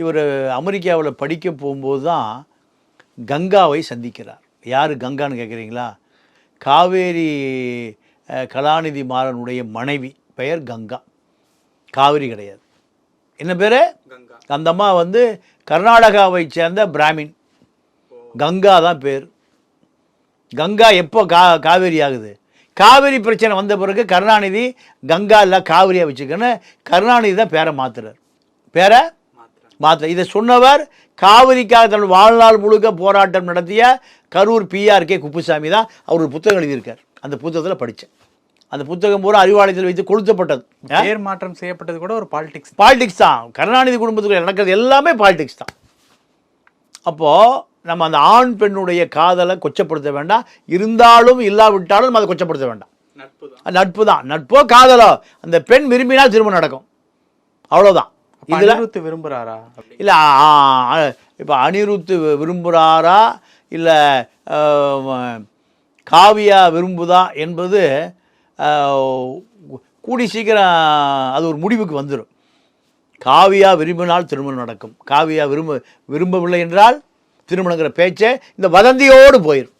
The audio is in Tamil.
இவர் அமெரிக்காவில் படிக்க போகும்போது தான் கங்காவை சந்திக்கிறார். யார் கங்கான்னு கேட்குறீங்களா? காவேரி கலாநிதி மாறனுடைய மனைவி பெயர் கங்கா, காவிரி கிடையாது. என்ன பேர்? அந்த அம்மா வந்து கர்நாடகாவை சேர்ந்த பிராமின். கங்கா தான் பேர். கங்கா எப்போ காவேரி ஆகுது? காவிரி பிரச்சனை வந்த பிறகு கருணாநிதி கங்கா இல்லை காவிரியாக வச்சுக்கன்னு கருணாநிதி தான் பேரை மாற்றுறார். பேரை மாற்ற இதை சொன்னவர் காவிரிக்காக தன் வாழ்நாள் முழுக்க போராட்டம் நடத்திய கரூர் PRK குப்புசாமி தான். அவர் ஒரு புத்தகம் எழுதியிருக்கார். அந்த புத்தகத்தில் படித்தேன். அந்த புத்தகம் பூரா அறிவாலயத்தில் வைத்து கொளுத்தப்பட்டது. பேர் மாற்றம் செய்யப்பட்டது கூட ஒரு பாலிடிக்ஸ் தான். கருணாநிதி குடும்பத்துக்குள்ள நடக்கிறது எல்லாமே பாலிடிக்ஸ் தான். அப்போது நம்ம அந்த ஆண் பெண்ணுடைய காதலை கொச்சப்படுத்த வேண்டாம். இருந்தாலும் இல்லாவிட்டாலும் நம்ம அதை கொச்சப்படுத்த வேண்டாம். நட்பு தான். நட்போ காதலோ அந்த பெண் விரும்பினால் திரும்ப நடக்கும், அவ்வளோதான். இதில் விரும்புகிறாரா இல்லை, இப்போ அனிருத் விரும்புகிறாரா இல்லை காவியா விரும்புதா என்பது கூடி சீக்கிரம் அது ஒரு முடிவுக்கு வந்துடும். காவியா விரும்பினால் திருமணம் நடக்கும். காவியா விரும்பவில்லை என்றால் திருமணங்கிற பேச்சே இந்த வதந்தியோடு போயிடும்.